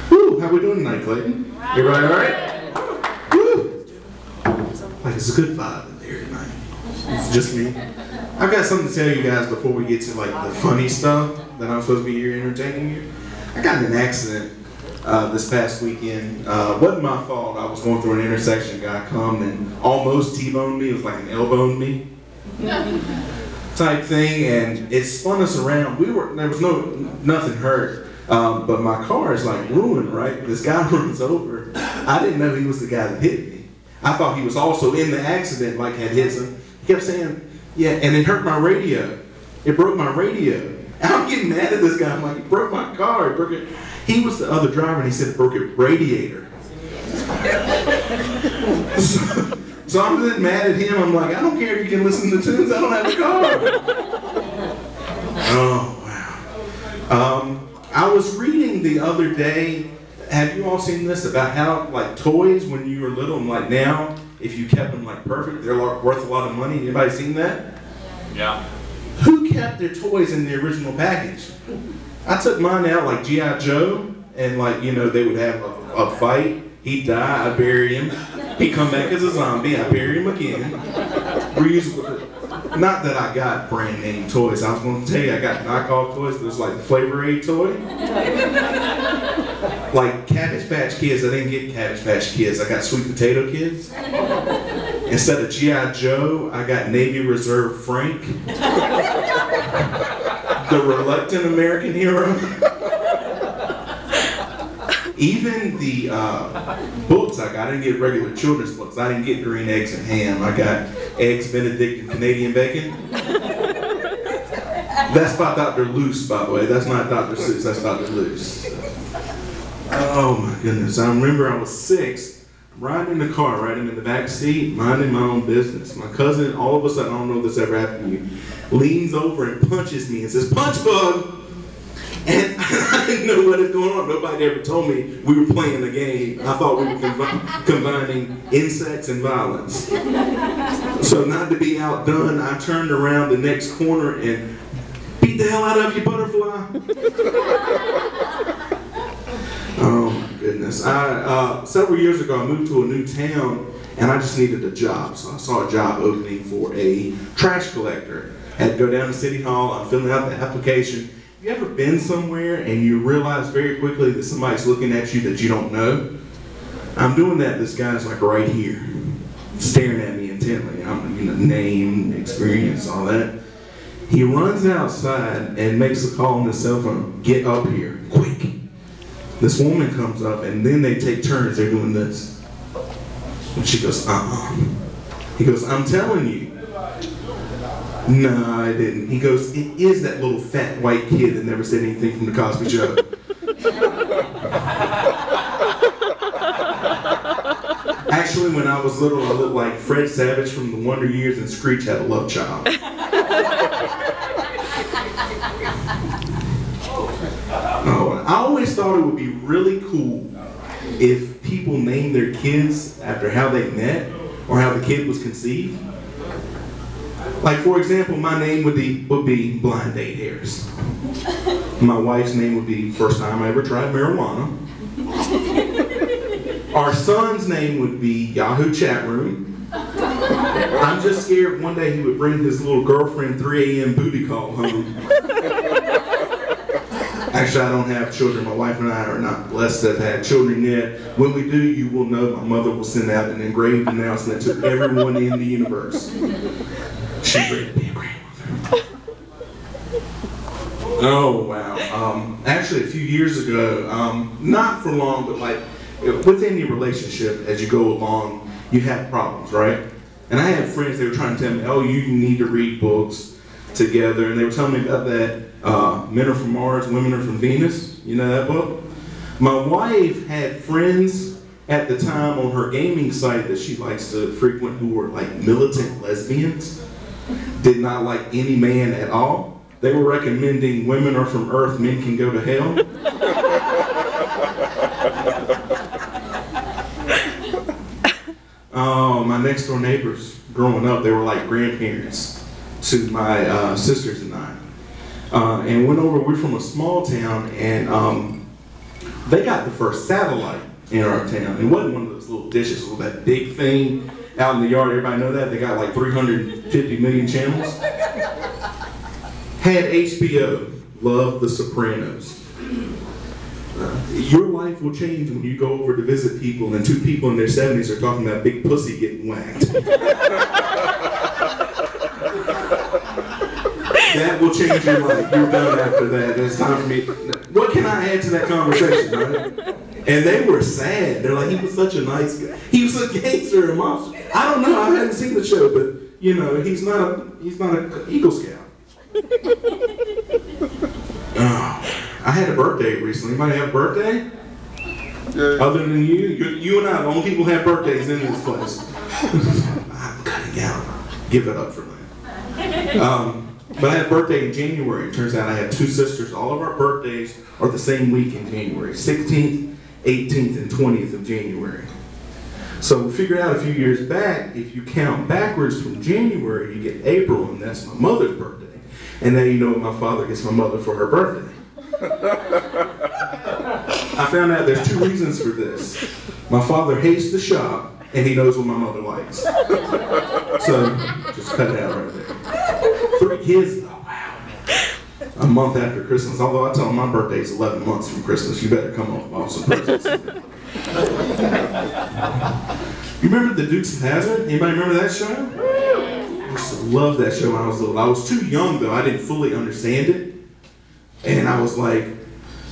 Woo, how we doing tonight, Clayton? Everybody all right? Woo! Like it's a good vibe in there tonight. It's just me. I've got something to tell you guys before we get to like the funny stuff that I'm supposed to be here entertaining you. I got in an accident this past weekend. Wasn't my fault. I was going through an intersection. A guy come and almost T-boned me. It was like an elbowed me type thing, and it spun us around. There was nothing hurt, but my car is like ruined. Right? This guy runs over. I didn't know he was the guy that hit me. I thought he was also in the accident, like had hit him. He kept saying, "Yeah," and it hurt my radio. It broke my radio. I'm getting mad at this guy. I'm like, "He broke my car. He broke it." He was the other driver, and he said, "Broke it radiator." So I'm just mad at him. I'm like, I don't care if you can listen to tunes. I don't have a car. Oh wow. I was reading the other day. Have you all seen this about how like toys when you were little and like now, if you kept them like perfect, they're worth a lot of money? Anybody seen that? Yeah. Who kept their toys in the original package? I took mine out like G.I. Joe, and like, you know, they would have a fight. He'd die, I'd bury him. He'd come back as a zombie, I'd bury him again. Not that I got brand name toys. I was going to tell you I got knockoff toys. There's like the Flavor Aid toy. Like Cabbage Patch Kids, I didn't get Cabbage Patch Kids. I got Sweet Potato Kids. Instead of G.I. Joe, I got Navy Reserve Frank. The reluctant American hero. Even the books I didn't get regular children's books. I didn't get Green Eggs and Ham. I got Eggs Benedict and Canadian Bacon. That's by Dr. Luce, by the way. That's not Dr. Seuss, that's Dr. Luce. Oh my goodness. I remember I was 6, riding in the car, right? I'm in the back seat, minding my own business. My cousin, all of a sudden, I don't know if this ever happened to you, leans over and punches me and says, "Punch, bug!" And I didn't know what was going on. Nobody ever told me we were playing a game. I thought we were combining insects and violence. So not to be outdone, I turned around the next corner and beat the hell out of you, butterfly. Oh my goodness. Several years ago, I moved to a new town and I just needed a job. So I saw a job opening for a trash collector. I had to go down to City Hall, I'm filling out the application. You ever been somewhere and you realize very quickly that somebody's looking at you that you don't know? I'm doing that. This guy's like right here, staring at me intently. I'm, you know, name, experience, all that. He runs outside and makes a call on his cell phone. "Get up here, quick." This woman comes up and then they take turns. They're doing this. And she goes, He goes, "I'm telling you." No, I didn't. He goes, "It is that little fat white kid that never said anything from the Cosby Show." Actually, when I was little, I looked like Fred Savage from The Wonder Years and Screech Had a Love Child. Oh, I always thought it would be really cool if people named their kids after how they met or how the kid was conceived. Like, for example, my name would be Blind Date Harris. My wife's name would be First Time I Ever Tried Marijuana. Our son's name would be Yahoo Chat Room. I'm just scared one day he would bring his little girlfriend 3 a.m. booty call home. Actually, I don't have children. My wife and I are not blessed to have had children yet. When we do, you will know my mother will send out an engraved announcement to everyone in the universe. She's ready to be a grandmother. Oh, wow. Actually, a few years ago, not for long, but like within your relationship, as you go along, you have problems, right? And I had friends, they were trying to tell me, "Oh, you need to read books together." And they were telling me about that Men Are From Mars, Women Are From Venus. You know that book? My wife had friends at the time on her gaming site that she likes to frequent who were like militant lesbians. Did not like any man at all. They were recommending Women Are From Earth, Men Can Go to Hell. Oh, my next door neighbors growing up, they were like grandparents to my sisters and I. and went over. We're from a small town, and they got the first satellite in our town. It wasn't one of those little dishes with that big thing out in the yard. Everybody know that? They got like 350 million channels. Had HBO. Loved The Sopranos. Your life will change when you go over to visit people and two people in their 70s are talking about big pussy getting whacked. That will change your life. You're done after that. It's time for me. What can I add to that conversation, right? And they were sad. They're like, he was such a nice guy. He was a gangster, a monster. I don't know. I haven't seen the show, but you know, he's not an Eagle Scout. I had a birthday recently. Anybody have a birthday? Yeah. Other than you? You and I, the only people who have birthdays in this place. I'm cutting out. Give it up for that. But I had a birthday in January. It turns out I had two sisters. All of our birthdays are the same week in January. 16th, 18th, and 20th of January. So we figured out a few years back, if you count backwards from January, you get April, and that's my mother's birthday. And then you know what my father gets my mother for her birthday. I found out there's two reasons for this. My father hates the shop, and he knows what my mother likes. So, just cut it out right there. 3 kids though, wow. A month after Christmas, although I tell them my birthday is 11 months from Christmas, you better come up with some presents. You remember the Dukes of Hazzard? Anybody remember that show? I used to love that show when I was little. I was too young though, I didn't fully understand it. And I was like,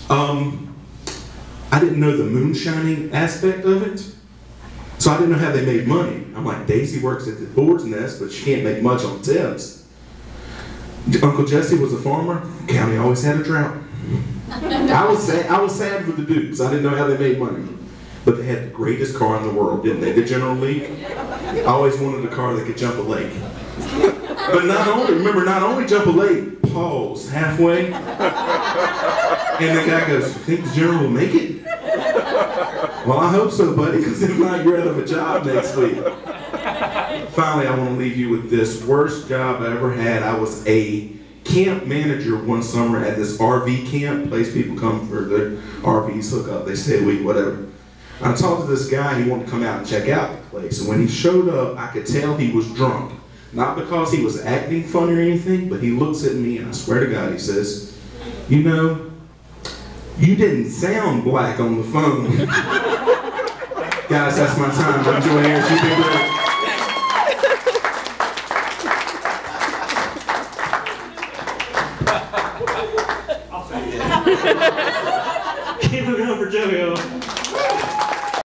I didn't know the moonshining aspect of it. So I didn't know how they made money. I'm like, Daisy works at the board's nest, but she can't make much on tips. Uncle Jesse was a farmer. County always had a drought. I was sad for the Dukes. I didn't know how they made money. But they had the greatest car in the world, didn't they? The General League. I always wanted a car that could jump a lake. But not only jump a lake, pause halfway. And the guy goes, you think the General will make it? Well, I hope so, buddy, because if not, you're out of a job next week. Finally, I want to leave you with this. Worst job I ever had. I was a camp manager one summer at this RV camp, place people come for their RVs, hook up, they stay a week, whatever. I talked to this guy, he wanted to come out and check out the place. And when he showed up, I could tell he was drunk. Not because he was acting funny or anything, but he looks at me and I swear to God, he says, you know, you didn't sound black on the phone. Guys, that's my time. I'm doing air. You've been great. Keep it going for JoJo.